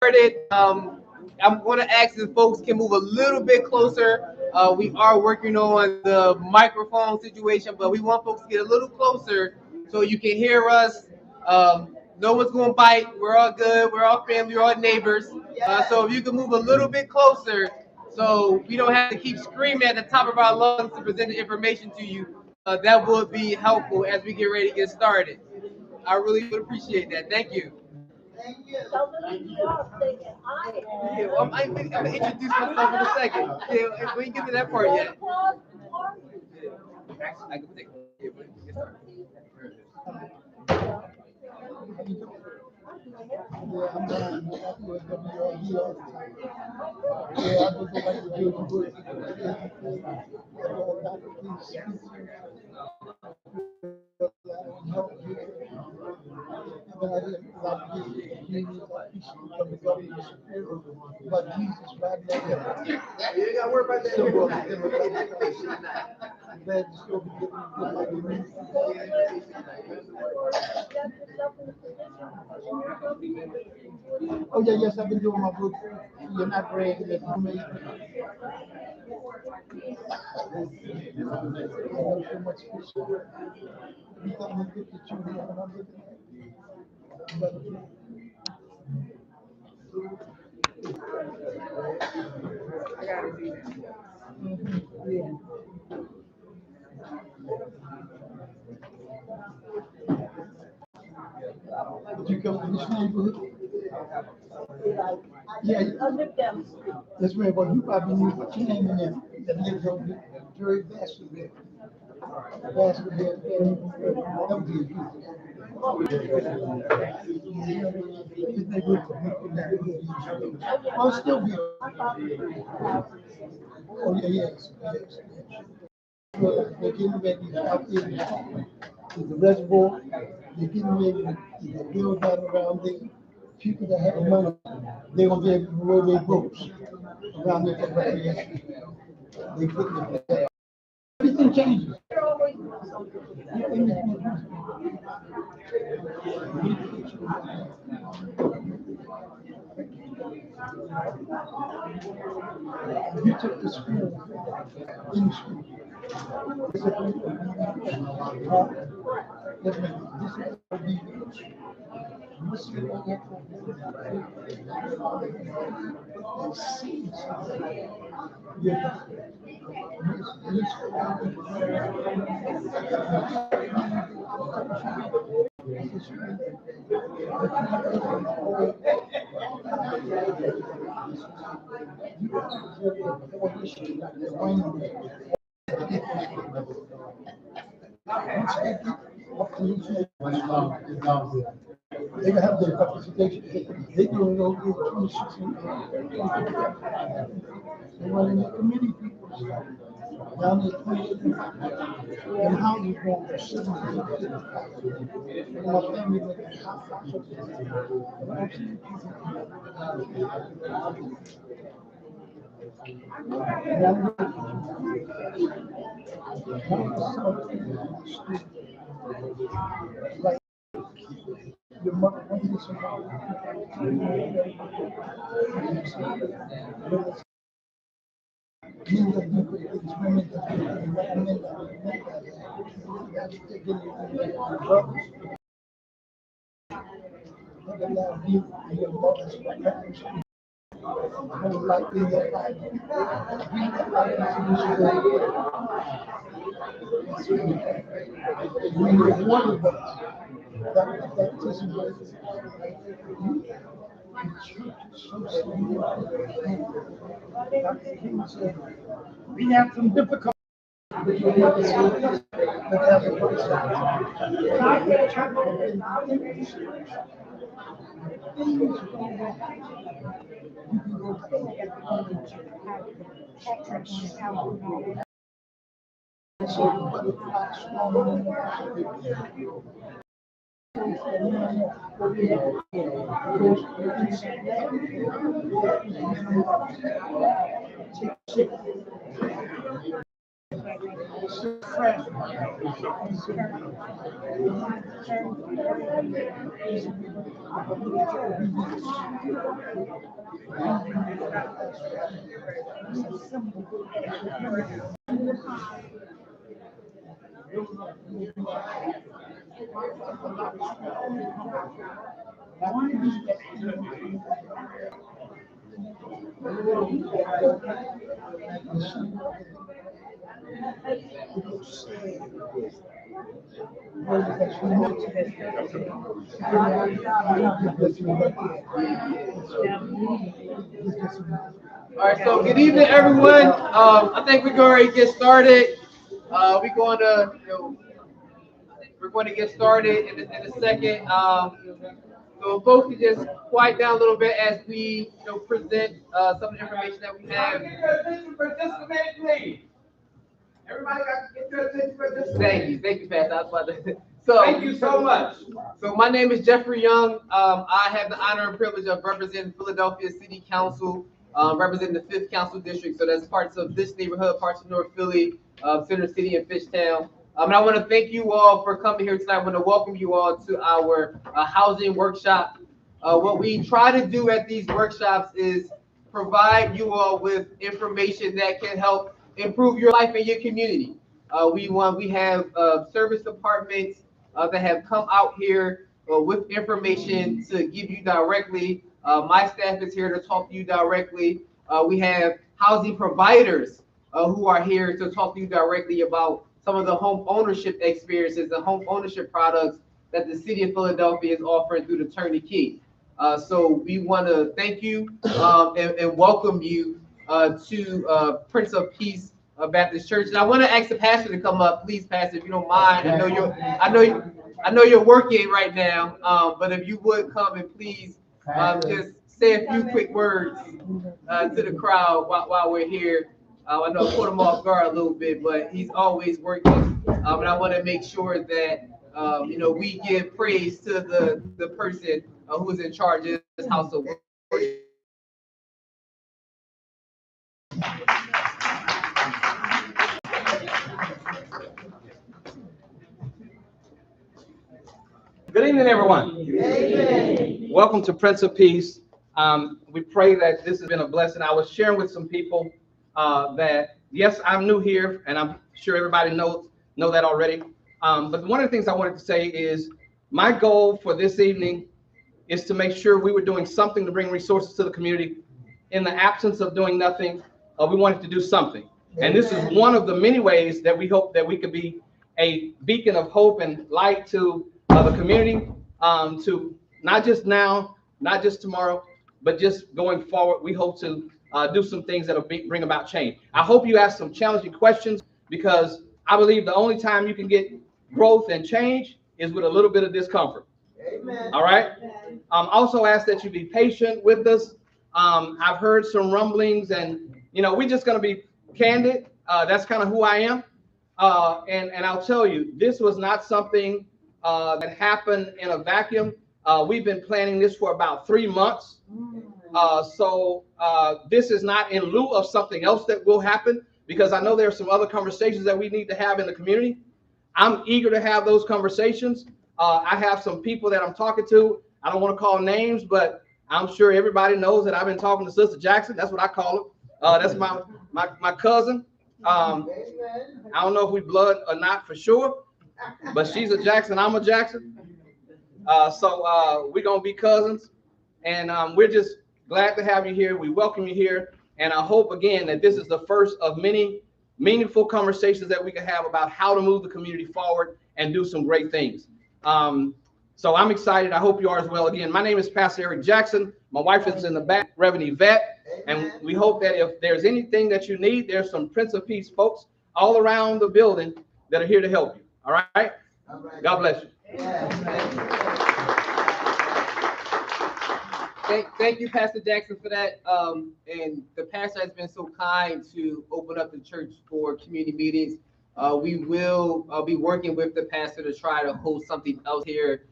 Started. I'm going to ask if folks can move a little bit closer. We are working on the microphone situation, but we want folks to get a little closer so you can hear us. No one's going to bite. We're all good. We're all family. We're all neighbors. So if you can move a little bit closer so we don't have to keep screaming at the top of our lungs to present the information to you, that would be helpful as we get ready to get started. I really would appreciate that. Thank you. Thank you. Yeah, well, I'm gonna introduce myself in a second. Yeah, we ain't get to that part yet. I can take. Yeah, we can get started. But Jesus right now. You ain't got to worry about that. Oh yeah, yes, I've been doing my book. You're not bragging it for me. So much fish. You got me 52 here when I'm looking at it. I gotta do that. Yeah. Did you come from this neighborhood? Yeah. That's right, but you probably knew what your name in there. That lives over there. Jerry Baskerville. Baskerville. That was his I'll still be. Oh, yeah, yes. They're getting ready out there in the reservoir. They're getting ready to build that around there. People that have money, they're going to be able to roll their boats around there for recreation. They put it there. Everything changes. You took the school in school. They can have their participation. They do it over 26. They run in the committee people. Down there 28. And houses going for 70. And my family went to house. Like your mother wanted to we have some difficult. All right, so good evening, everyone. I think we're going to get started. We're going to get started in a second. So folks can just quiet down a little bit as we present some of the information that we have. Get your attention for just a minute, please. Everybody got to get your attention for just a minute. Thank you, Pastor. I was about to. So thank you so much. So my name is Jeffery Young. I have the honor and privilege of representing Philadelphia City Council, representing the 5th Council District. So that's parts of this neighborhood, parts of North Philly, Center City, and Fishtown. And I want to thank you all for coming here tonight. I want to welcome you all to our housing workshop. What we try to do at these workshops is provide you all with information that can help improve your life and your community. We have service departments that have come out here with information to give you directly. My staff is here to talk to you directly. We have housing providers who are here to talk to you directly about some of the home ownership experiences, the home ownership products that the city of Philadelphia is offering through the Turnkey. So we want to thank you and welcome you to Prince of Peace Baptist Church. And I want to ask the pastor to come up, please, Pastor, if you don't mind. I know you're working right now, but if you would come and please just say a few quick words to the crowd while we're here. I know I put him off guard a little bit, but he's always working, and I want to make sure that we give praise to the person who is in charge of this house of worship. Good evening, everyone. Amen. Welcome to Prince of Peace. We pray that this has been a blessing. I was sharing with some people that, yes, I'm new here, and I'm sure everybody know that already. But one of the things I wanted to say is my goal for this evening is to make sure we were doing something to bring resources to the community. In the absence of doing nothing, we wanted to do something. And this is one of the many ways that we hope that we could be a beacon of hope and light to the community, to not just now, not just tomorrow, but just going forward. We hope to do some things that'll bring about change. I hope you ask some challenging questions, because I believe the only time you can get growth and change is with a little bit of discomfort. Amen. All right. Also ask that you be patient with us. I've heard some rumblings, and we're just going to be candid. That's kind of who I am. And I'll tell you, this was not something that happened in a vacuum. We've been planning this for about 3 months. So this is not in lieu of something else that will happen, because I know there are some other conversations that we need to have in the community. I'm eager to have those conversations. I have some people that I'm talking to. I don't want to call names, but I'm sure everybody knows that I've been talking to Sister Jackson. That's what I call her. That's my cousin. I don't know if we blood or not for sure, but she's a Jackson, I'm a Jackson. So we're going to be cousins, and we're just glad to have you here. We welcome you here, and I hope, again, that this is the first of many meaningful conversations that we can have about how to move the community forward and do some great things. So I'm excited. I hope you are as well. Again, my name is Pastor Eric Jackson. My wife is in the back, Reverend Yvette, and we hope that if there's anything that you need, there's some Prince of Peace folks all around the building that are here to help you. All right? God bless you. Thank you, Pastor Jackson, for that. And the pastor has been so kind to open up the church for community meetings. We will be working with the pastor to try to host something else here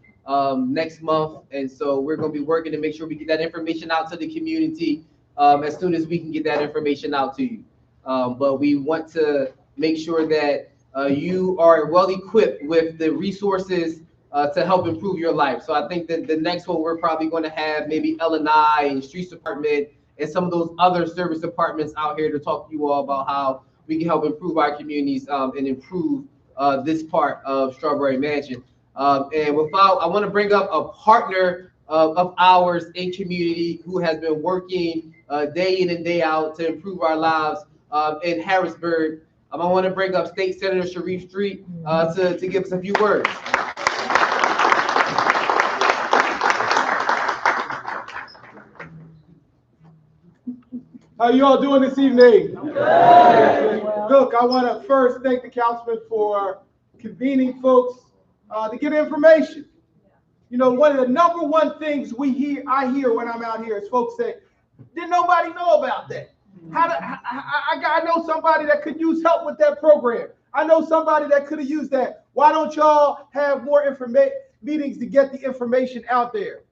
next month. And so we're going to be working to make sure we get that information out to the community as soon as we can get that information out to you. But we want to make sure that you are well equipped with the resources to help improve your life. So I think that the next one we're probably going to have maybe L&I and Streets Department and some of those other service departments out here to talk to you all about how we can help improve our communities and improve this part of Strawberry Mansion. And without, I want to bring up a partner of ours in community who has been working day in and day out to improve our lives in Harrisburg. I want to bring up State Senator Sharif Street to give us a few words. How you all doing this evening? Look, I want to first thank the councilman for convening folks to get information. You know, one of the number one things I hear when I'm out here is folks say, "Didn't nobody know about that? I know somebody that could use help with that program. I know somebody that could have used that. Why don't y'all have more meetings to get the information out there?"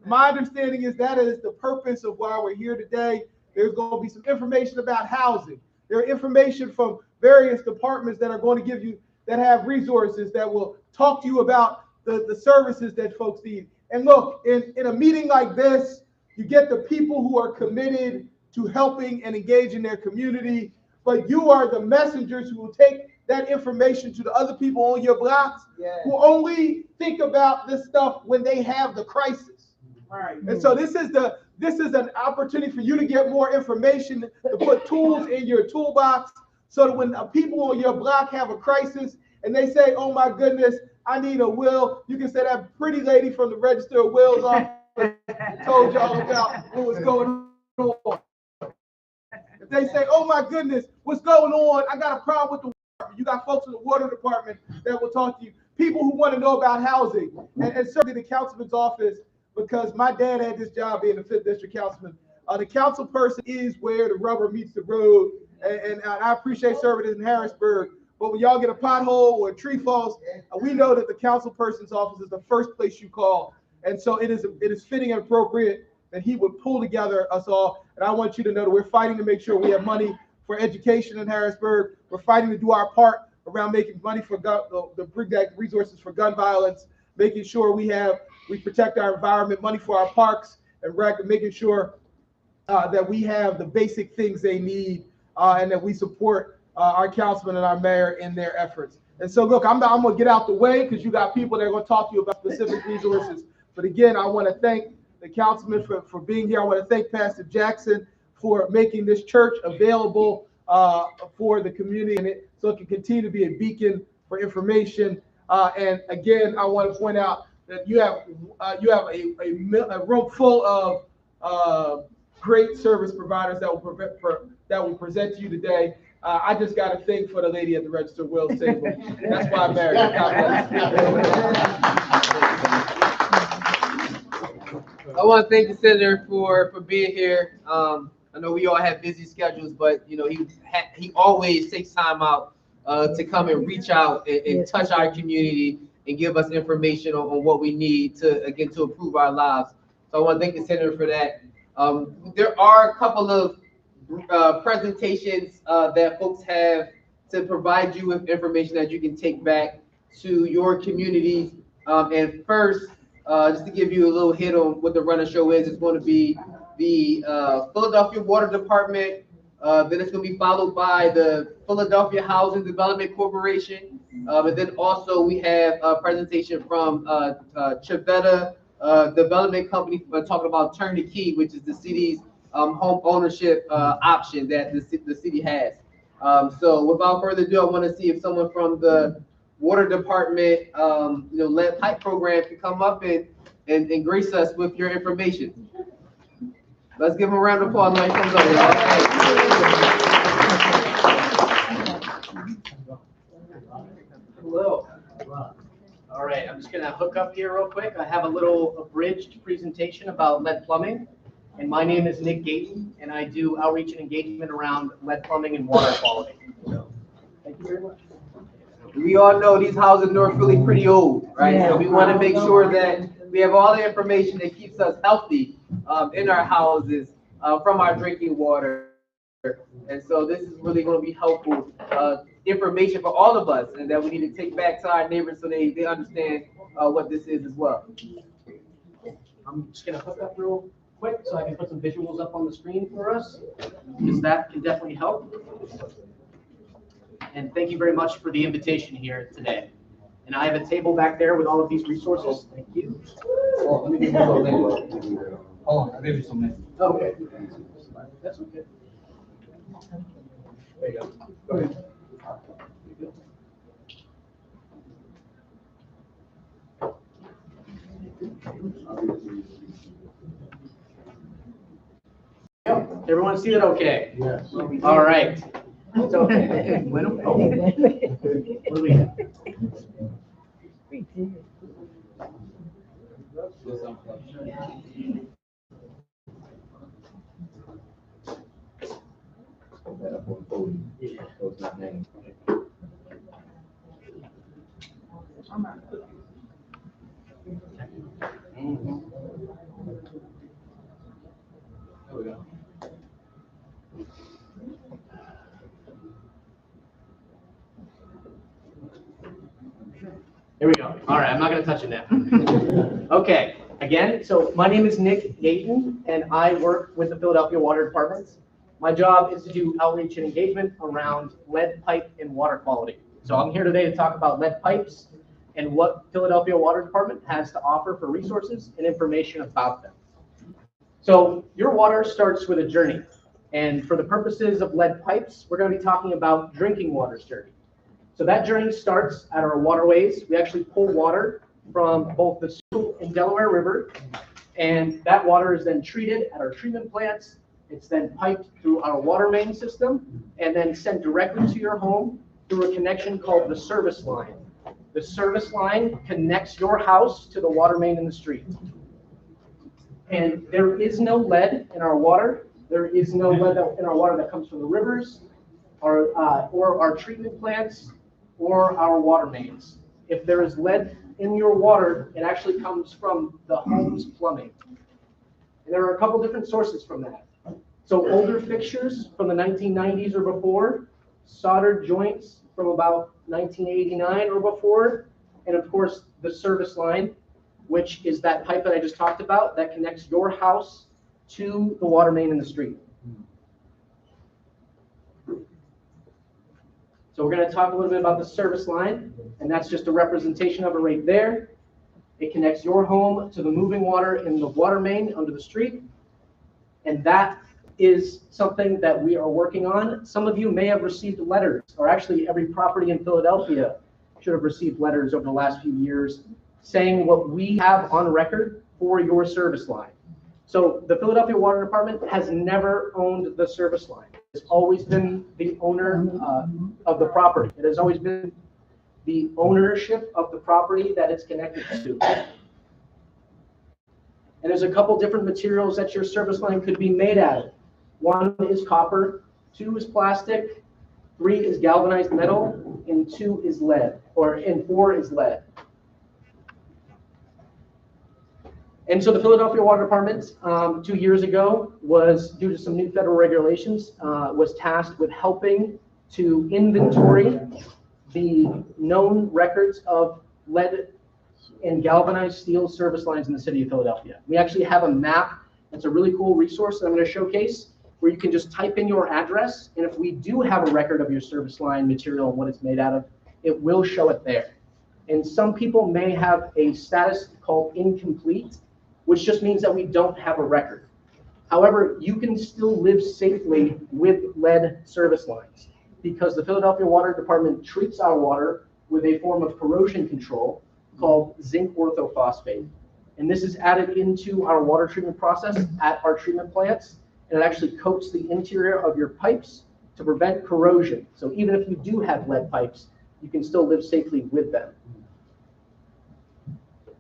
My understanding is that is the purpose of why we're here today. There's going to be some information about housing. There are information from various departments that are going to give you, that have resources that will talk to you about the services that folks need. And look, in a meeting like this, you get the people who are committed to helping and engaging their community, but you are the messengers who will take that information to the other people on your blocks who only think about this stuff when they have the crisis. Right. And so this is an opportunity for you to get more information, to put tools in your toolbox, so that when people on your block have a crisis and they say, "Oh my goodness, I need a will," you can say that pretty lady from the Register of Wills office told y'all about what was going on. If they say, "Oh my goodness, what's going on? I got a problem with the water," you got folks in the water department that will talk to you. People who want to know about housing, and certainly the councilman's office, because my dad had this job being the 5th District councilman. The council person is where the rubber meets the road, and I appreciate serving in Harrisburg. But when y'all get a pothole or a tree falls, we know that the council person's office is the first place you call. And so it is fitting and appropriate that he would pull together us all. And I want you to know that we're fighting to make sure we have money for education in Harrisburg. We're fighting to do our part around making money for the bring back resources for gun violence, making sure we protect our environment, money for our parks, and making sure that we have the basic things they need, and that we support our councilman and our mayor in their efforts. And so, look, I'm going to get out the way because you got people that are going to talk to you about specific resources. But again, I want to thank the councilman for being here. I want to thank Pastor Jackson for making this church available for the community, and so it can continue to be a beacon for information. And again, I want to point out that you have a room full of great service providers that will present to you today. I just got a thing for the lady at the Register of Wills table. That's why I'm married. God I want to thank the senator for being here. I know we all have busy schedules, but you know he always takes time out to come and reach out and touch our community and give us information on what we need to improve our lives. So I want to thank the senator for that. There are a couple of presentations that folks have to provide you with information that you can take back to your communities. And first, just to give you a little hit on what the run of show is, it's going to be the Philadelphia Water Department. Then it's going to be followed by the Philadelphia Housing Development Corporation. And then also we have a presentation from Civetta Development Company talking about Turn the Key, which is the city's home ownership option that the city has. So without further ado, I want to see if someone from the Water Department, lead pipe program can come up and grace us with your information. Let's give him a round of applause when he comes up, y'all. Hello. All right, I'm just gonna hook up here real quick. I have a little abridged presentation about lead plumbing. And my name is Nick Gayton, and I do outreach and engagement around lead plumbing and water quality. So, thank you very much. We all know these houses in North Philly pretty old, right? Yeah. So we want to make sure that we have all the information that keeps us healthy in our houses, from our drinking water And so this is really going to be helpful information for all of us, and that we need to take back to our neighbors so they understand what this is as well. I'm just gonna hook up real quick so I can put some visuals up on the screen for us, because that can definitely help. And thank you very much for the invitation here today. And I have a table back there with all of these resources. Thank you. Oh, I gave you some minutes. Okay. That's okay. There you go. Go ahead. Everyone see it okay? Yes. All right. So, bueno, okay. What do we have? There we go. Here we go. All right, I'm not going to touch it now. Okay, again, so my name is Nick Gayton, and I work with the Philadelphia Water Department. My job is to do outreach and engagement around lead pipe and water quality. So I'm here today to talk about lead pipes and what Philadelphia Water Department has to offer for resources and information about them. So your water starts with a journey. And for the purposes of lead pipes, we're going to be talking about drinking water's journey. So that journey starts at our waterways. We actually pull water from both the Sioux and Delaware River, and that water is then treated at our treatment plants. It's then piped through our water main system and then sent directly to your home through a connection called the service line. The service line connects your house to the water main in the street. And there is no lead in our water. There is no lead in our water that comes from the rivers or our treatment plants or our water mains. If there is lead in your water, it actually comes from the home's plumbing. And there are a couple different sources from that. So older fixtures from the 1990s or before, soldered joints from about 1989 or before, and of course the service line, which is that pipe that I just talked about that connects your house to the water main in the street. So we're going to talk a little bit about the service line, and that's just a representation of it right there. It connects your home to the moving water in the water main under the street, and that is something that we are working on. Some of you may have received letters, or actually every property in Philadelphia should have received letters over the last few years saying what we have on record for your service line. So the Philadelphia Water Department has never owned the service line. It's always been the owner of the property. It has always been the ownership of the property that it's connected to. And there's a couple different materials that your service line could be made out of. 1 is copper, 2 is plastic, 3 is galvanized metal, and 2 is lead, and 4 is lead. And so the Philadelphia Water Department 2 years ago was, due to some new federal regulations, was tasked with helping to inventory the known records of lead and galvanized steel service lines in the city of Philadelphia. We actually have a map. That's a really cool resource that I'm going to showcase, where you can just type in your address, and if we do have a record of your service line material and what it's made out of, it will show it there. And some people may have a status called incomplete, which just means that we don't have a record. However, you can still live safely with lead service lines, because the Philadelphia Water Department treats our water with a form of corrosion control called zinc orthophosphate. And this is added into our water treatment process at our treatment plants, and it actually coats the interior of your pipes to prevent corrosion. So even if you do have lead pipes, you can still live safely with them.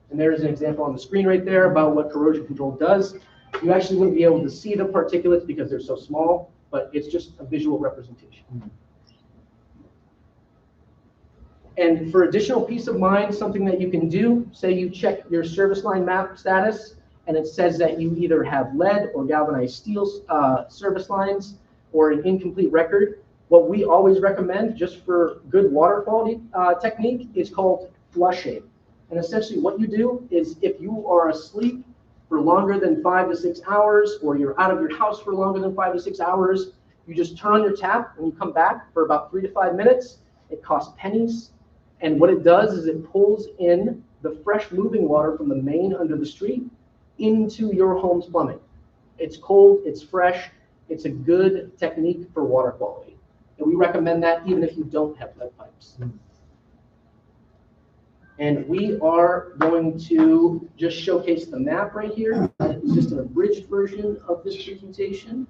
And there's an example on the screen right there about what corrosion control does. You actually wouldn't be able to see the particulates because they're so small, but it's just a visual representation. And for additional peace of mind, something that you can do, say you check your service line map status, and it says that you either have lead or galvanized steel service lines, or an incomplete record, what we always recommend just for good water quality technique is called flushing. And essentially what you do is if you are asleep for longer than 5 to 6 hours, or you're out of your house for longer than 5 to 6 hours, you just turn on your tap and you come back for about 3 to 5 minutes. It costs pennies. And what it does is it pulls in the fresh moving water from the main under the street into your home's plumbing. It's cold, it's fresh, it's a good technique for water quality. And we recommend that even if you don't have lead pipes. And we are going to just showcase the map right here. It's just an abridged version of this presentation.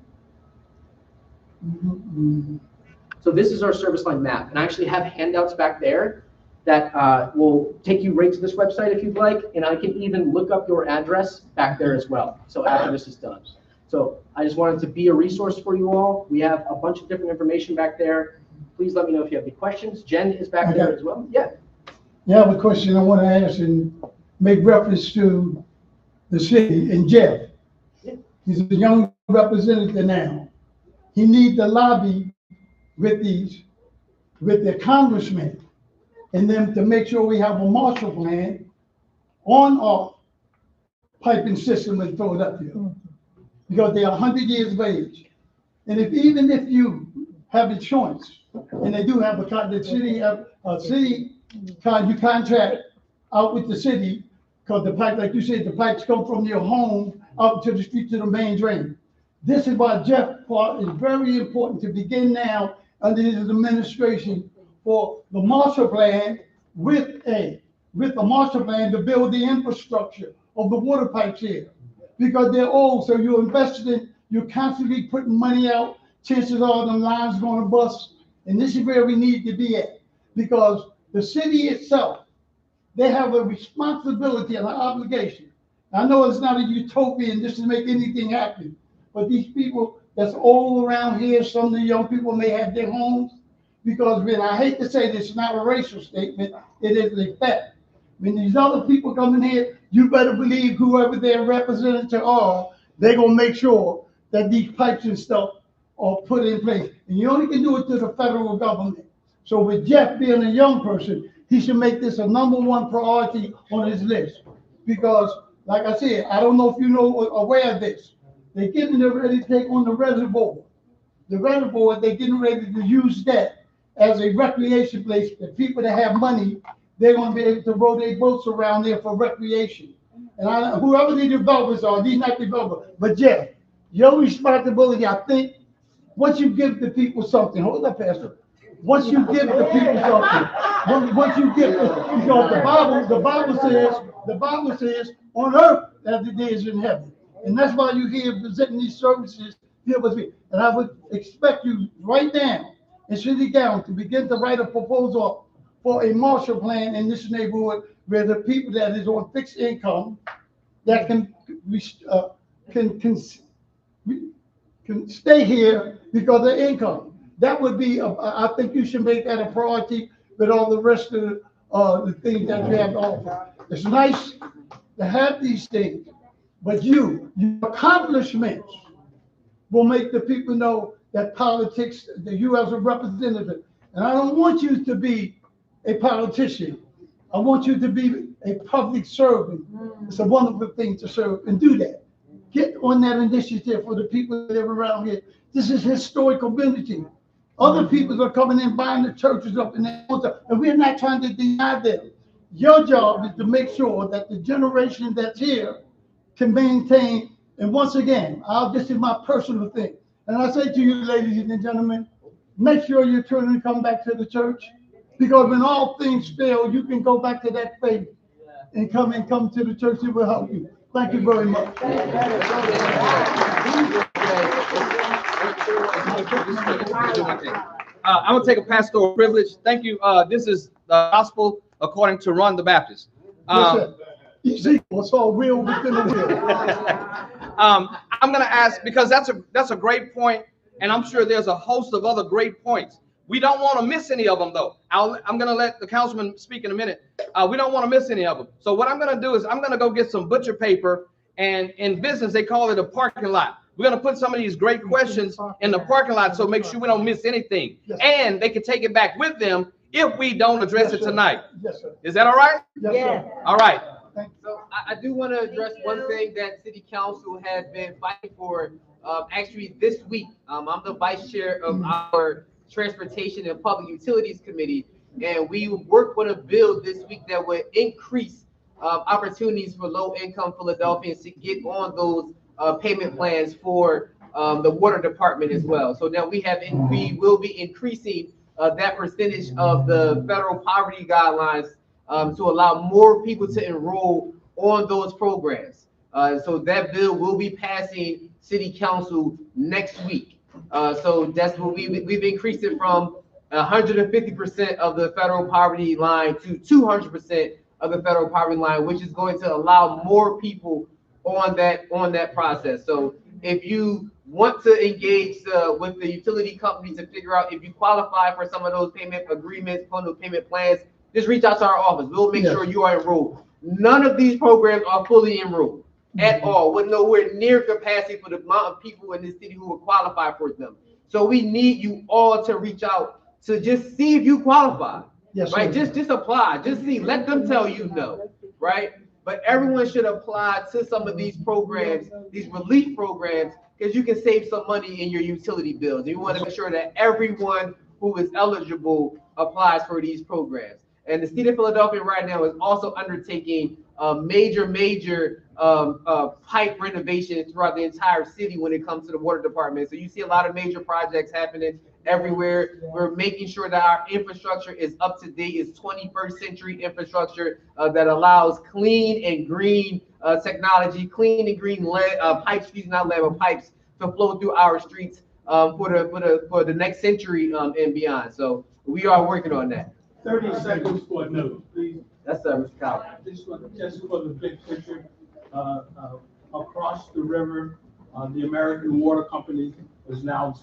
So this is our service line map. And I actually have handouts back there that will take you right to this website if you'd like. And I can even look up your address back there as well. So after this is done. So I just wanted to be a resource for you all. We have a bunch of different information back there. Please let me know if you have any questions. Jen is back there as well. Yeah. Yeah, I have a question I want to ask and make reference to the city and Jeff. He's a young representative now. He needs to lobby with the congressmen and them to make sure we have a Marshall Plan on our piping system in Philadelphia, because they are 100 years of age. And even if you have insurance, and they do have the city have a city. You contract out with the city, because the pipe, like you said, the pipes come from your home out to the street to the main drain. This is why Jeff part is very important to begin now under his administration for the Marshall Plan with the Marshall Plan to build the infrastructure of the water pipes here, because they're old. So you're invested in, you're constantly putting money out. Chances are the line's going to bust, and this is where we need to be at, because the city itself, they have a responsibility and an obligation. I know it's not a utopian just to make anything happen, but these people that's all around here, some of the young people may have their homes, because when I hate to say this, it's not a racial statement, it is a fact. When these other people come in here, you better believe whoever their representatives are, they're gonna make sure that these pipes and stuff are put in place. And you only can do it to the federal government. So with Jeff being a young person, he should make this a #1 priority on his list. Because, like I said, I don't know if you know aware of this. They're getting ready to take on the reservoir. The reservoir, they're getting ready to use that as a recreation place. The people that have money, they're going to be able to row their boats around there for recreation. And whoever the developers are, these not developers, but Jeff, your responsibility, I think, once you give the people something, hold up, Pastor. Once you give the people something, once you give, because the Bible says, on earth as it is in heaven. And that's why you're here presenting these services here with me. And I would expect you right now in City Council to begin to write a proposal for a Marshall Plan in this neighborhood, where the people that is on fixed income that can stay here because of their income. That would be, I think you should make that a priority with all the rest of the things that you have to offer. It's nice to have these things, but your accomplishments will make the people know that politics, that you as a representative, and I don't want you to be a politician. I want you to be a public servant. It's a wonderful thing to serve and do that. Get on that initiative for the people that live around here. This is historic community. Other people are coming in, buying the churches up in there, and we're not trying to deny them. Your job is to make sure that the generation that's here can maintain. And once again, this is my personal thing. And I say to you, ladies and gentlemen, make sure you turn and come back to the church, because when all things fail, you can go back to that faith and come to the church. It will help you. Thank you very much. I'm going to take a pastoral privilege. Thank you. This is the gospel according to Ron the Baptist. Ezekiel, it's all real within the real. I'm going to ask, because that's a great point, and I'm sure there's a host of other great points. We don't want to miss any of them, though. I'm going to let the councilman speak in a minute. We don't want to miss any of them. So what I'm going to do is I'm going to go get some butcher paper, and in business, they call it a parking lot. We're going to put some of these great questions in the parking lot, so make sure we don't miss anything. Yes. And they can take it back with them if we don't address it sir. tonight. Yes, sir. Is that all right? Yes, sir. All right. So I do want to address one thing that City Council has been fighting for. Actually, this week, I'm the vice chair of our Transportation and Public Utilities Committee, and we worked with a bill this week that would increase opportunities for low-income Philadelphians to get on those payment plans for the water department as well. So now we will be increasing that percentage of the federal poverty guidelines to allow more people to enroll on those programs. So that bill will be passing City Council next week. So that's what we've increased it from 150% of the federal poverty line to 200% of the federal poverty line, which is going to allow more people on that process. So if you want to engage with the utility companies to figure out if you qualify for some of those payment agreements, those payment plans, just reach out to our office. We'll make sure you are enrolled. None of these programs are fully enrolled at all, with nowhere near capacity for the amount of people in this city who will qualify for them. So we need you all to reach out to just see if you qualify. Yes, right? sir. Just apply. Just see. Let them tell you no, right? But everyone should apply to some of these programs, these relief programs, because you can save some money in your utility bills. And you want to make sure that everyone who is eligible applies for these programs. And the city of Philadelphia right now is also undertaking major pipe renovations throughout the entire city when it comes to the water department. So you see a lot of major projects happening everywhere. We're making sure that our infrastructure is up to date, is 21st century infrastructure that allows clean and green technology, clean and green lead, pipes, not lead, but pipes to flow through our streets for the next century and beyond. So we are working on that. 30 seconds for a note, please. That's Mr. Collins. Just for the big picture, across the river, the American Water Company is now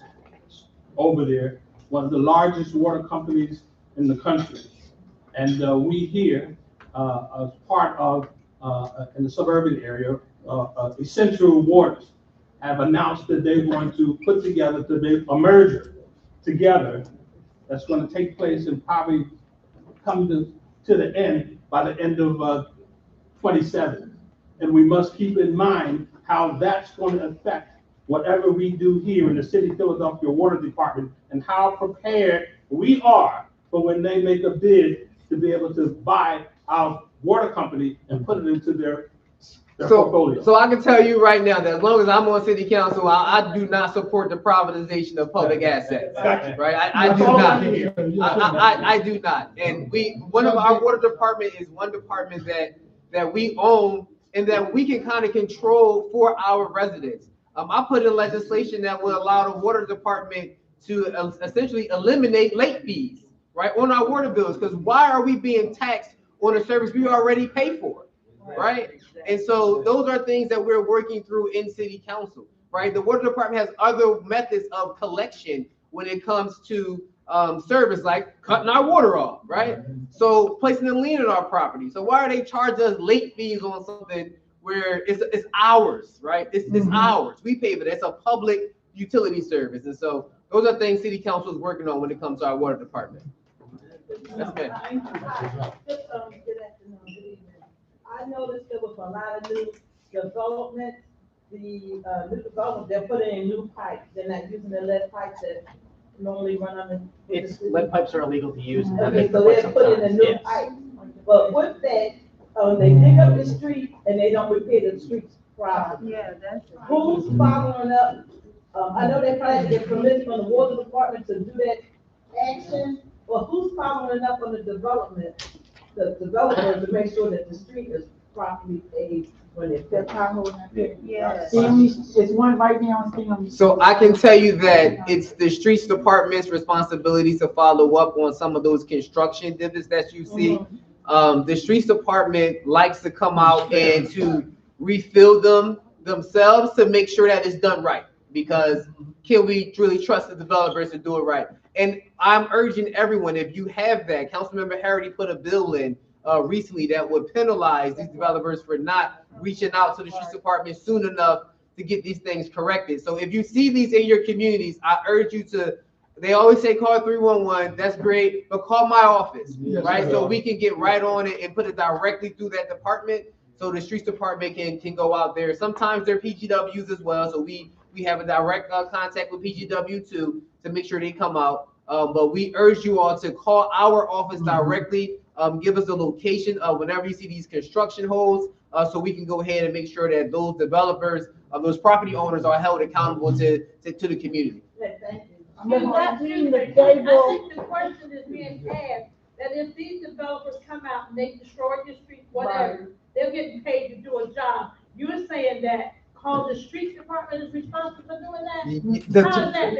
over there, one of the largest water companies in the country. And we here, as part of, in the suburban area, Essential Waters have announced that they're going to put together a merger together that's going to take place and probably come to the end by the end of 27. And we must keep in mind how that's going to affect whatever we do here in the City of Philadelphia Water Department and how prepared we are for when they make a bid to be able to buy our water company and put it into their portfolio. So I can tell you right now that as long as I'm on city council, I do not support the privatization of public assets. Right? I do not. I do not. And one of our water department is one department that we own and that we can kind of control for our residents. I put in legislation that will allow the water department to essentially eliminate late fees, right, on our water bills. Because why are we being taxed on a service we already pay for, right? And so those are things that we're working through in city council, right? The water department has other methods of collection when it comes to service, like cutting our water off, right? So placing a lien on our property. So why are they charging us late fees on something where it's ours, right? It's ours. We pay for it. It's a public utility service. And so those are things city council is working on when it comes to our water department. That's okay. I noticed there was a lot of new development. The new development, they're putting in new pipes. They're not using the lead pipes that normally run on the. Lead pipes are illegal to use. Okay, so they're putting in new pipes. But with that, they dig up the street and they don't repair the streets properly. Yeah, that's. Who's following up? I know they probably get permission from the water department to do that action, but who's following up on the development? The developers to make sure that the street is properly paved when it's. Yeah. It's one right now on. So I can tell you that it's the streets department's responsibility to follow up on some of those construction divots that you see. The streets department likes to come out and to refill them themselves to make sure that it's done right. Because can we really trust the developers to do it right? And I'm urging everyone, if you have that, Councilmember Harity put a bill in recently that would penalize these developers for not reaching out to the streets department soon enough to get these things corrected. So if you see these in your communities, I urge you to, they always say call 311, that's great, but call my office, right? So we can get right on it and put it directly through that department, so the streets department can go out there. Sometimes they're PGWs as well, so we have a direct contact with PGW too, to make sure they come out. But we urge you all to call our office directly. Give us the location of whenever you see these construction holes, so we can go ahead and make sure that those developers, those property owners are held accountable to the community. Thank you. I think the question is being asked, that if these developers come out and they destroy the streets, whatever, they're getting paid to do a job. You're saying that call the streets department is responsible for doing that? How is that?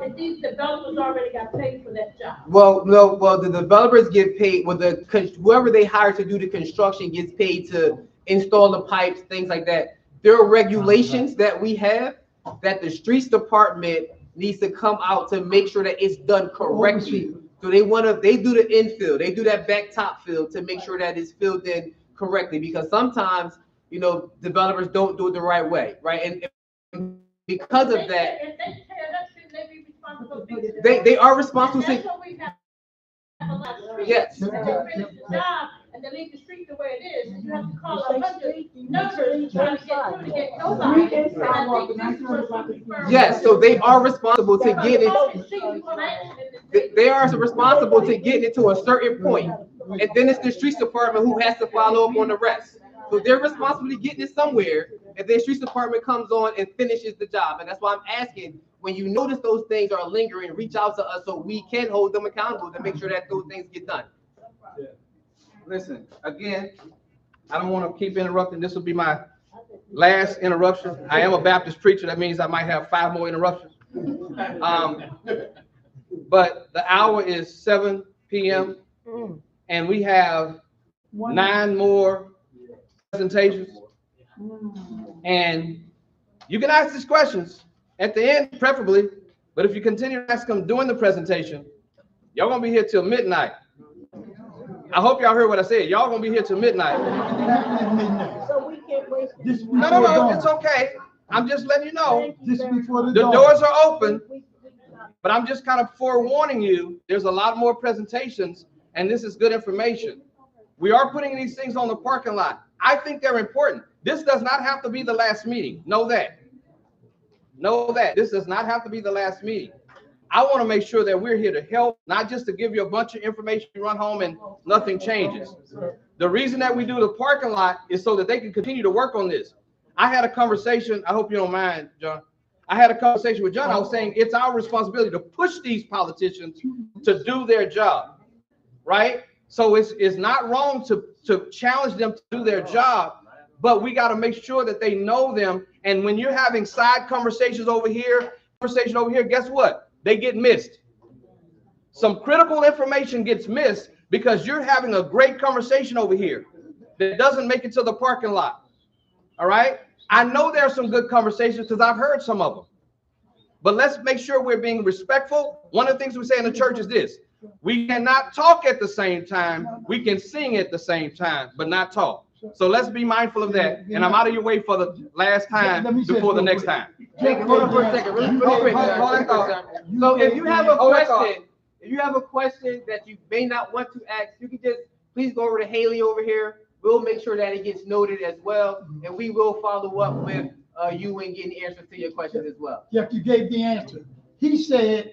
If these developers already got paid for that job? Well, no, well, the developers get paid, well, whoever they hire to do the construction gets paid to install the pipes, things like that. There are regulations that we have that the streets department needs to come out to make sure that it's done correctly. So they do the infill, they do that back top fill to make sure that it's filled in correctly, because sometimes, you know, developers don't do it the right way, right? And because of that, if they tear up, shouldn't they be responsible? they are responsible. That's what we have a lot of streets. Yes. They finish the job and they leave the street the way it is, and you have to call 100 numbers trying to get through to get nobody. And I think this person confirmed. Yes, so they are responsible to get it. They are responsible to get it to a certain point, and then it's the streets department who has to follow up on the rest. So they're responsible to getting it somewhere, and then streets department comes on and finishes the job. And that's why I'm asking, when you notice those things are lingering, reach out to us so we can hold them accountable to make sure that those things get done. Listen, again, I don't want to keep interrupting. This will be my last interruption. I am a Baptist preacher. That means I might have 5 more interruptions. But the hour is 7 p.m. and we have 9 more presentations. And you can ask these questions at the end, preferably, but if you continue to ask them during the presentation, y'all gonna be here till midnight. I hope y'all heard what I said. Y'all gonna be here till midnight. So we can't waste. No, it's okay. I'm just letting you know. Just before The doors are open, but I'm just kind of forewarning you. There's a lot more presentations, and this is good information. We are putting these things on the parking lot. I think they're important. This does not have to be the last meeting. Know that. Know that. This does not have to be the last meeting. I want to make sure that we're here to help, not just to give you a bunch of information, you run home and nothing changes. The reason that we do the parking lot is so that they can continue to work on this. I had a conversation, I hope you don't mind, John. I had a conversation with John. I was saying it's our responsibility to push these politicians to do their job, right? So it's not wrong to challenge them to do their job, but we got to make sure that they know them. And when you're having side conversations over here, guess what? They get missed. Some critical information gets missed because you're having a great conversation over here that doesn't make it to the parking lot. All right. I know there are some good conversations because I've heard some of them, but let's make sure we're being respectful. One of the things we say in the church is this: we cannot talk at the same time. We can sing at the same time, but not talk. So let's be mindful of that. And I'm out of your way for the last time before the next time. Hold on for a second, really quick. So if you have a question, that you may not want to ask, you can just please go over to Haley over here. We'll make sure that it gets noted as well, and we will follow up with you and getting answers to your questions as well. Jeff, you gave the answer. He said,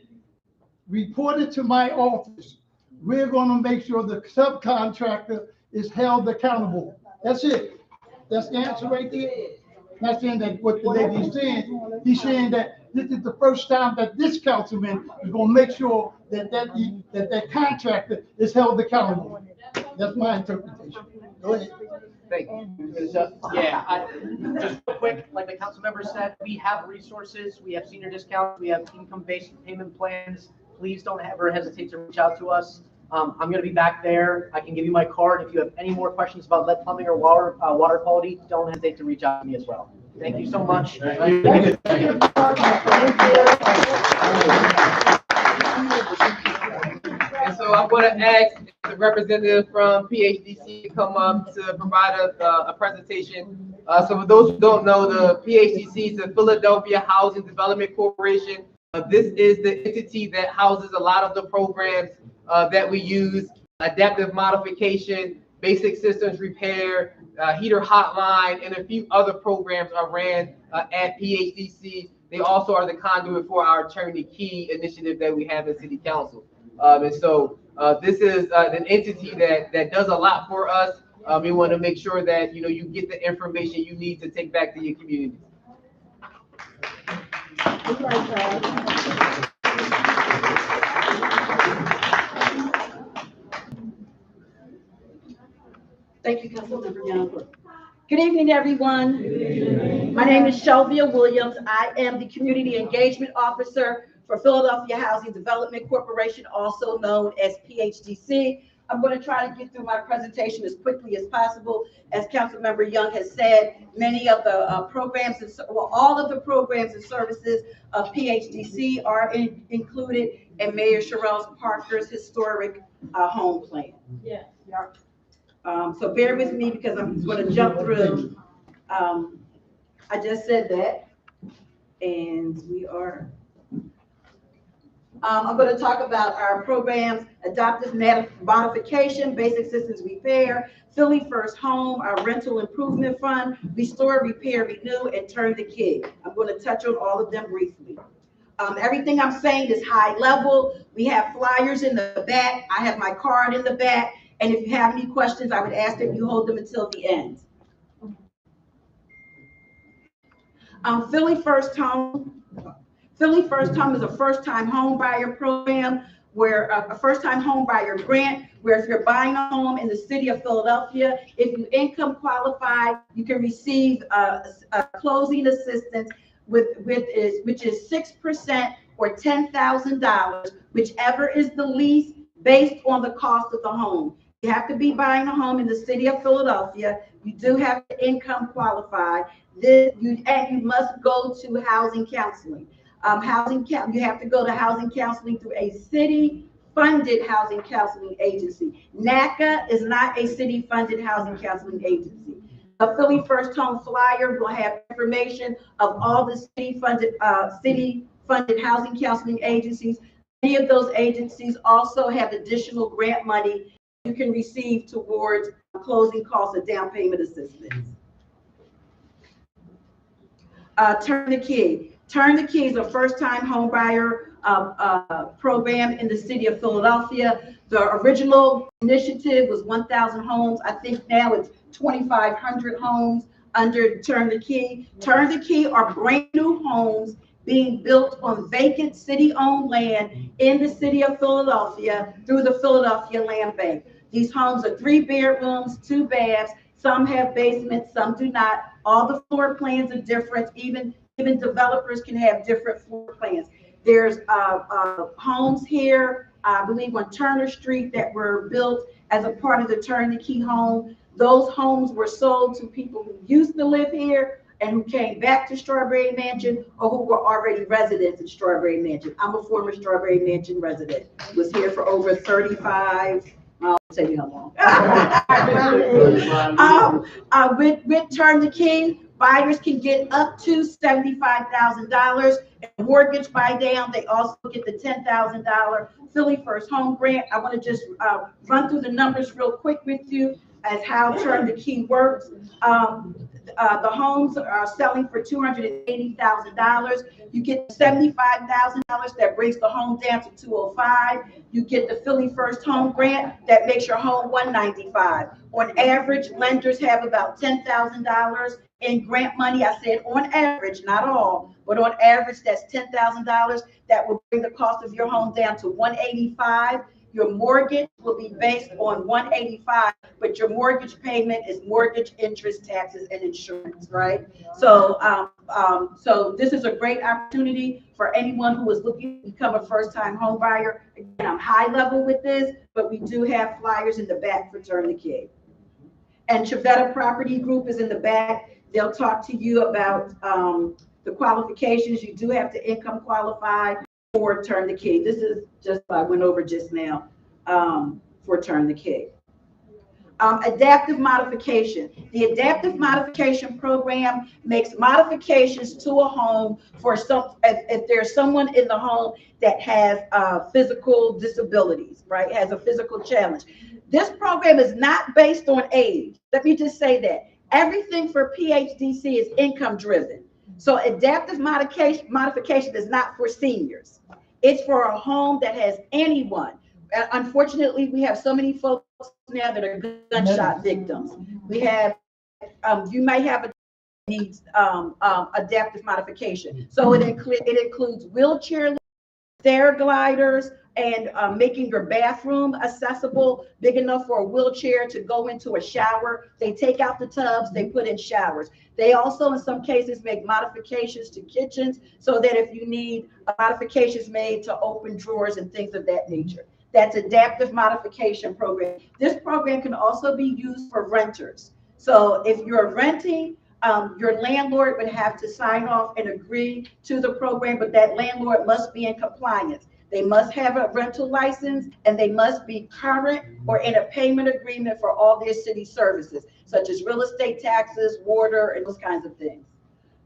report it to my office. We're going to make sure the subcontractor is held accountable. That's it. That's the answer right there. Not saying that what the lady is saying. He's saying that this is the first time that this councilman is going to make sure that contractor is held accountable. That's my interpretation. Go ahead. Thank you. Yeah, just real quick, like the council member said, we have resources, we have senior discounts, we have income-based payment plans. Please don't ever hesitate to reach out to us. I'm going to be back there. I can give you my card. If you have any more questions about lead plumbing or water quality, don't hesitate to reach out to me as well. Thank you so much. And so I'm going to ask the representative from PHDC to come up to provide us a presentation So for those who don't know, the PHDC is the Philadelphia Housing Development Corporation. This is the entity that houses a lot of the programs that we use: adaptive modification, basic systems repair, heater hotline, and a few other programs are ran at PHDC. They also are the conduit for our Turn the Key initiative that we have in City Council. And so this is an entity that does a lot for us. We want to make sure that you get the information you need to take back to your community. Thank you, Councilmember Young. Good evening, everyone. Good evening. My name is Shelvia Williams. I am the Community Engagement Officer for Philadelphia Housing Development Corporation, also known as PHDC. I'm going to try to get through my presentation as quickly as possible. As Councilmember Young has said, many of the programs, all of the programs and services of PHDC are included in Mayor Sherelle Parker's historic home plan. Yeah. So bear with me because I'm going to jump through. I just said that, and we are. I'm going to talk about our programs: adaptive modification, basic systems repair, Philly First Home, our rental improvement fund, restore, repair, renew, and turn the key. I'm going to touch on all of them briefly. Everything I'm saying is high level. We have flyers in the back. I have my card in the back. And if you have any questions, I would ask that you hold them until the end. Philly First Home. Philly First Home is a first-time home buyer program where a first-time home buyer grant, where if you're buying a home in the city of Philadelphia, if you income qualify, you can receive a closing assistance which is 6% or $10,000, whichever is the least based on the cost of the home. You have to be buying a home in the city of Philadelphia. You do have to income qualify. And you must go to housing counseling. You have to go to housing counseling through a city-funded housing counseling agency. NACA is not a city-funded housing counseling agency. A Philly First Home flyer will have information of all the city-funded housing counseling agencies. Many of those agencies also have additional grant money you can receive towards closing costs of down payment assistance. Turn the Key. Turn the Key is a first-time home buyer program in the city of Philadelphia. The original initiative was 1,000 homes. I think now it's 2,500 homes under Turn the Key. Turn the Key are brand new homes being built on vacant city-owned land in the city of Philadelphia through the Philadelphia Land Bank. These homes are 3 bedrooms, 2 baths. Some have basements, some do not. All the floor plans are different. Even developers can have different floor plans. There's homes here, I believe on Turner Street, that were built as a part of the Turn the Key home. Those homes were sold to people who used to live here and who came back to Strawberry Mansion or who were already residents in Strawberry Mansion. I'm a former Strawberry Mansion resident. Was here for over 35. I'll tell you how long. With Turn the Key, buyers can get up to $75,000 in mortgage buy down. They also get the $10,000 Philly First Home grant. I want to just run through the numbers real quick with you as how Turn the Key works. The homes are selling for $280,000. You get $75,000 that brings the home down to $205,000. You get the Philly First Home grant that makes your home $195,000. On average, lenders have about $10,000 in grant money. I said on average, not all, but on average, that's $10,000 that will bring the cost of your home down to $185,000. Your mortgage will be based on $185,000, but your mortgage payment is mortgage, interest, taxes, and insurance, right? So, so this is a great opportunity for anyone who is looking to become a first-time home buyer. Again, I'm high level with this, but we do have flyers in the back for Turn the Key. And Civetta Property Group is in the back. They'll talk to you about the qualifications. You do have to income qualify for Turn the Key. This is just what I went over just now for Turn the Key. Adaptive modification. The adaptive modification program makes modifications to a home for if there's someone in the home that has physical disabilities, right? Has a physical challenge. This program is not based on age. Let me just say that. Everything for PHDC is income driven. So adaptive modification is not for seniors. It's for a home that has anyone. Unfortunately, we have so many folks now that are gunshot victims. We have, you might have a needs adaptive modification. So it includes wheelchair, stair gliders, and making your bathroom accessible, big enough for a wheelchair to go into a shower. They take out the tubs, they put in showers. They also, in some cases, make modifications to kitchens so that if you need modifications made to open drawers and things of that nature. That's adaptive modification program. This program can also be used for renters. So if you're renting, your landlord would have to sign off and agree to the program, but that landlord must be in compliance. They must have a rental license and they must be current or in a payment agreement for all their city services, such as real estate taxes, water, and those kinds of things.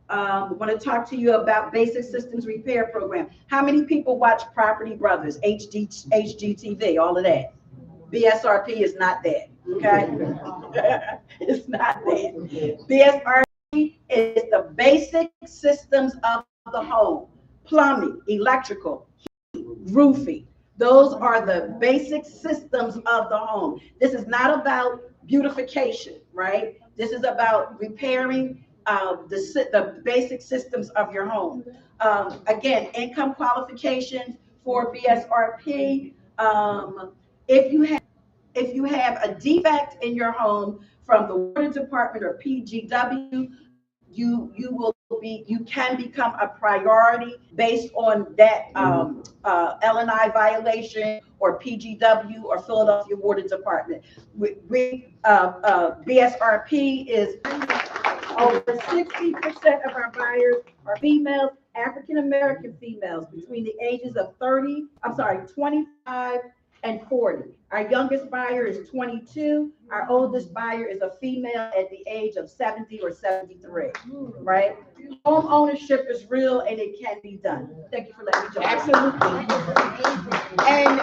I want to talk to you about basic systems repair program. How many people watch Property Brothers, HGTV, all of that? BSRP is not that, okay? It's not that. BSRP is the basic systems of the home: plumbing, electrical, roofing. Those are the basic systems of the home. This is not about beautification, right? This is about repairing the basic systems of your home. Again, income qualifications for BSRP. If you have a defect in your home from the water department or PGW, you can become a priority based on that L&I violation or PGW or Philadelphia Water Department. BSRP is over 60% of our buyers are females, African American females between the ages of 25 and 40. Our youngest buyer is 22. Our oldest buyer is a female at the age of 70 or 73, right? Home ownership is real and it can be done. Thank you for letting me jump. Absolutely. And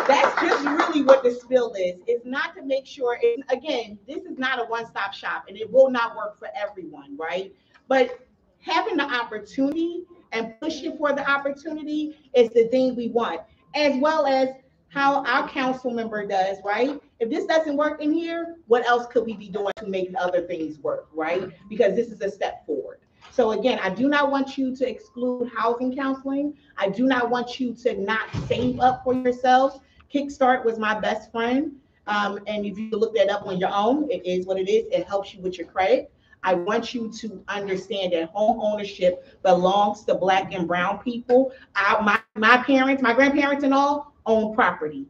that's just really what this bill is. It's not to make sure, again, this is not a one-stop shop and it will not work for everyone, right? But having the opportunity and pushing for the opportunity is the thing we want, as well as how our council member does, right? If this doesn't work in here, what else could we be doing to make other things work, right? Because this is a step forward. So again, I do not want you to exclude housing counseling. I do not want you to not save up for yourselves. Kickstart was my best friend. And if you look that up on your own, it is what it is. It helps you with your credit. I want you to understand that home ownership belongs to Black and brown people. My parents, my grandparents and all own property.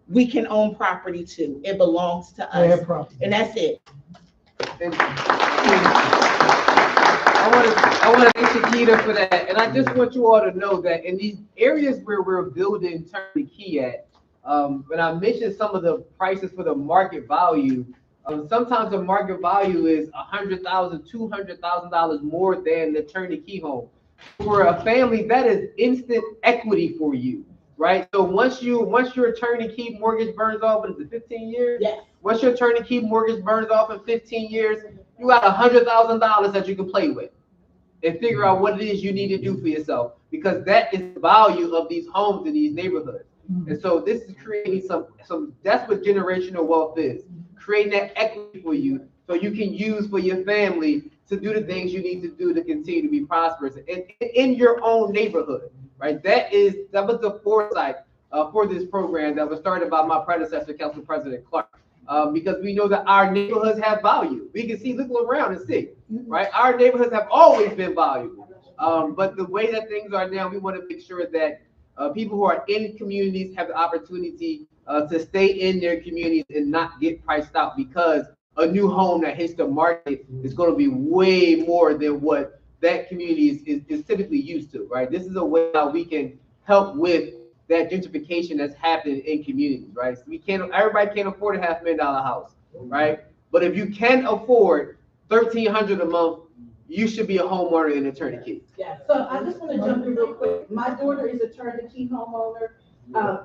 We can own property too. It belongs to us. And that's it. I want to thank Shakita for that. And I just want you all to know that in these areas where we're building turnkey at, when I mentioned some of the prices for the market value, sometimes the market value is $100,000, $200,000 more than the turnkey home. For a family, that is instant equity for you, right? So once your turnkey mortgage burns off, what is it, 15 years? Yes. Once your turnkey mortgage burns off in 15 years, you got $100,000 that you can play with and figure out what it is you need to do for yourself, because that is the value of these homes in these neighborhoods. And so this is creating some that's what generational wealth is, creating that equity for you so you can use for your family to do the things you need to do to continue to be prosperous in your own neighborhood, right? That was the foresight for this program that was started by my predecessor, Council President Clark. Because we know that our neighborhoods have value. We can see, look around and see, right? Our neighborhoods have always been valuable. But the way that things are now, we want to make sure that people who are in communities have the opportunity to stay in their communities and not get priced out, because a new home that hits the market is going to be way more than what that community is typically used to, right? This is a way how we can help with that gentrification that's happening in communities, right? So everybody can't afford a $500,000 house. right? But if you can afford $1,300 a month, you should be a homeowner in a turnkey. Yeah, so I just want to jump in real quick. My daughter is a turnkey homeowner.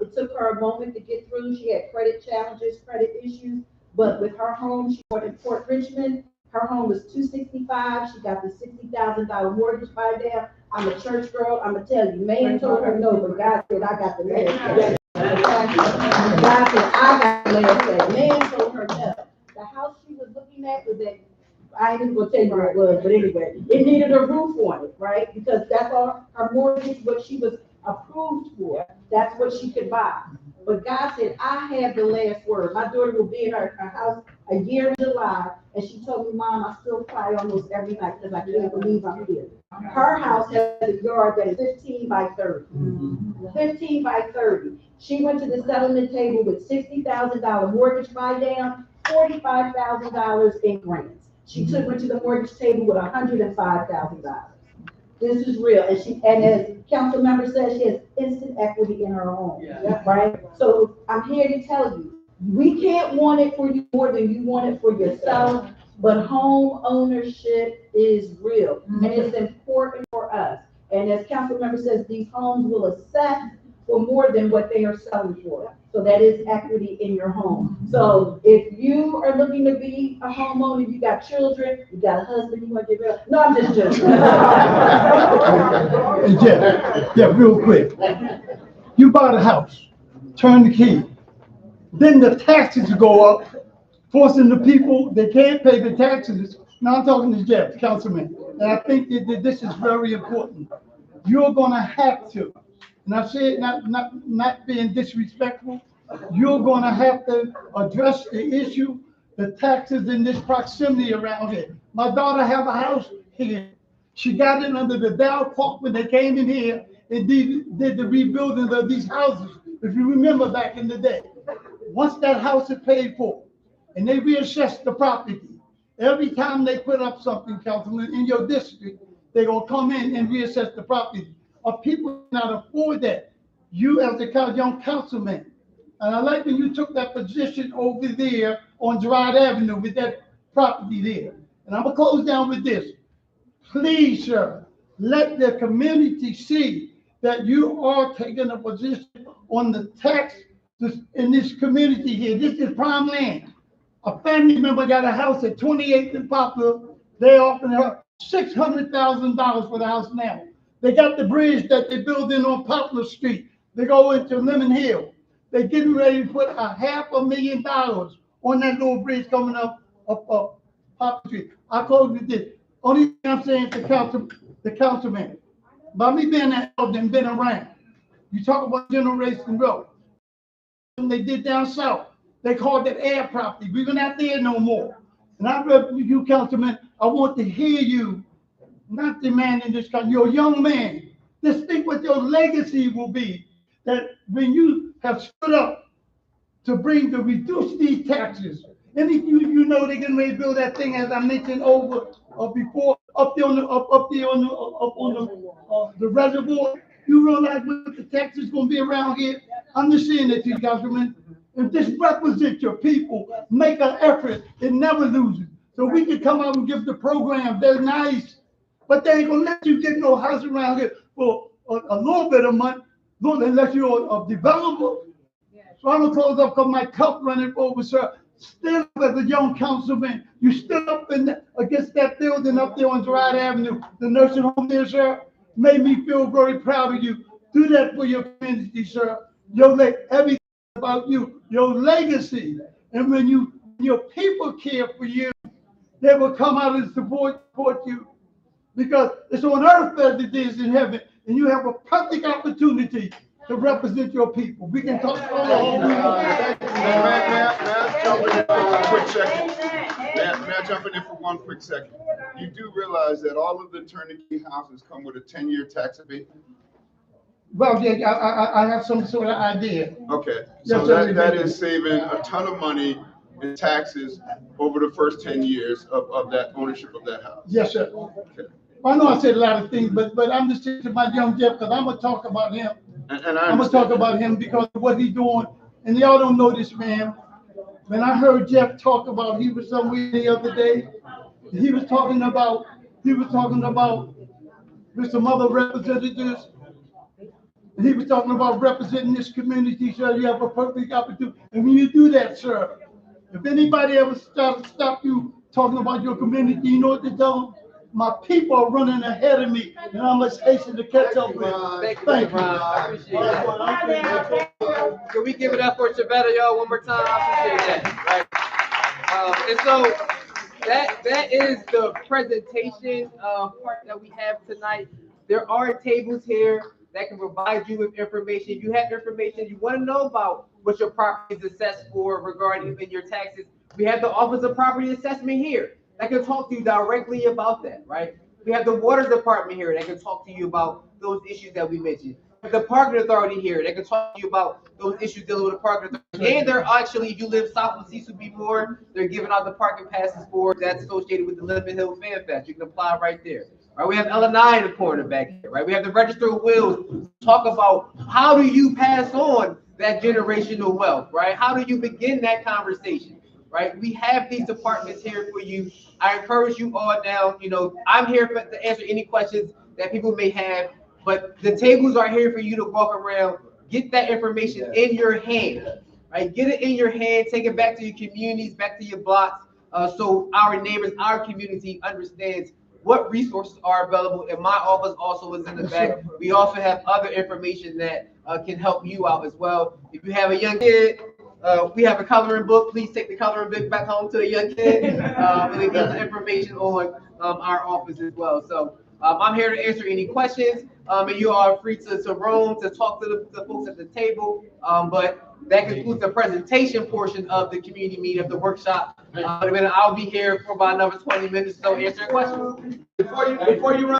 It took her a moment to get through. She had credit challenges, credit issues, but with her home, she bought in Port Richmond. Her home was $265. She got the $60,000 mortgage buy down. I'm a church girl. I'm gonna tell you, man told her no, but God said I got the last say. God said I got the last say. Man told her no. The house she was looking at was at, I ain't even gonna tell you where it was, but anyway, it needed a roof on it, right? Because that's all her mortgage, what she was approved for, that's what she could buy. But God said, I have the last word. My daughter will be in her house a year in July, and she told me, Mom, I still cry almost every night because I can't believe I'm here. Her house has a yard that is 15 by 30. 15 by 30. She went to the settlement table with $60,000 mortgage buy down, $45,000 in grants. She went to the mortgage table with $105,000. This is real, and as council member says, she has instant equity in her home, right? So I'm here to tell you, we can't want it for you more than you want it for yourself, but home ownership is real, and it's important for us. And as council member says, these homes will assess for more than what they are selling for. So that is equity in your home. So if you are looking to be a homeowner, you got children, you got a husband, you want to get rid of, no, I'm just joking. Yeah, real quick. You bought a house, turn the key. Then the taxes go up, forcing the people, they can't pay the taxes. Now I'm talking to Jeff, Councilman, and I think that this is very important. You're gonna have to, and I say it not being disrespectful, you're gonna have to address the issue, the taxes in this proximity around here. My daughter have a house here. She got it under the Dow Corp when they came in here and did the rebuilding of these houses, if you remember back in the day. Once that house is paid for, and they reassess the property, every time they put up something, Councilman, in your district, they're gonna come in and reassess the property. People cannot afford that. You as the young councilman, and I like when you took that position over there on Gerard Avenue with that property there. And I'm gonna close down with this. Please, sir, let the community see that you are taking a position on the tax in this community here. This is prime land. A family member got a house at 28th and Poplar. They offered her $600,000 for the house now. They got the bridge that they built in on Poplar Street. They go into Lemon Hill. They're getting ready to put $500,000 on that little bridge coming up Poplar Street. I close with this. Only thing I'm saying to the councilman, by me being an elder and been around, you talk about Generation Road. They did down south. They called it air property. We're not there no more. And I read you, councilman, I want to hear you, not demanding this kind. You're a young man. Just think what your legacy will be. That when you have stood up to reduce these taxes, and if you know they're gonna rebuild that thing as I mentioned before up there on the reservoir. You realize what the tax is gonna be around here. I'm just saying that to you, Councilman. If this represents your people, make an effort and never lose it. So we can come out and give the program. They're nice, but they ain't gonna let you get no house around here for a little bit of money, unless you're a developer. So I'm gonna close up because my cup running over, sir. Stand up as a young councilman. You stood up against that building up there on Gerard Avenue, the nursing home there, sir. Made me feel very proud of you. Do that for your community, sir. Everything about you, your legacy. And when your people care for you, they will come out and support you. Because it's on earth as it is in heaven. And you have a perfect opportunity to represent your people. We can talk all the whole May I jump in for a quick second? May I jump in for one quick second? You do realize that all of the turnkey houses come with a 10-year tax abatement? Well, yeah, I have some sort of idea. Okay, so that is saving a ton of money in taxes over the first 10 years of that ownership of that house. Yes, sir. Okay. I know I said a lot of things, but I'm just saying to my young Jeff, because I'm gonna talk about him. And I'm gonna talk about him because of what he's doing. And y'all don't know this man. when I heard Jeff talk about, he was somewhere the other day, he was talking about with some other representatives, and he was talking about representing this community, so you have a perfect opportunity. And when you do that, sir, if anybody ever stop you talking about your community, you know what to tell them? My people are running ahead of me, and I must hasten to catch up with them. Thank you, Ron. I appreciate that. Can we give it up for Civetta, y'all, one more time? I appreciate that. Right. And so that is the presentation part that we have tonight. There are tables here that can provide you with information. If you have information you want to know about what your property is assessed for regarding even your taxes, we have the Office of Property Assessment here that can talk to you directly about that, right? We have the Water Department here that can talk to you about those issues that we mentioned. We have the Parking Authority here that can talk to you about those issues dealing with the Parking Authority. And they're actually, if you live south of C2B4, they're giving out the parking passes for that's associated with the Living Hill Fan Fest. You can apply right there. Right, we have L&I in the corner back here, right? We have the Register of Wills talk about how do you pass on that generational wealth, right? How do you begin that conversation, right? We have these departments here for you. I encourage you all now, I'm here to answer any questions that people may have, but the tables are here for you to walk around, get that information in your hand, right? Get it in your hand, take it back to your communities, back to your blocks, so our neighbors, our community understands what resources are available. And my office also is in the back. We also have other information that can help you out as well. If you have a young kid, we have a coloring book. Please take the coloring book back home to the young kid. And it gives information on our office as well. So I'm here to answer any questions. And you are free to roam, to talk to the folks at the table. But that concludes the presentation portion of the community meeting, of the workshop. I'll be here for about another 20 minutes, so answer questions. Before you run.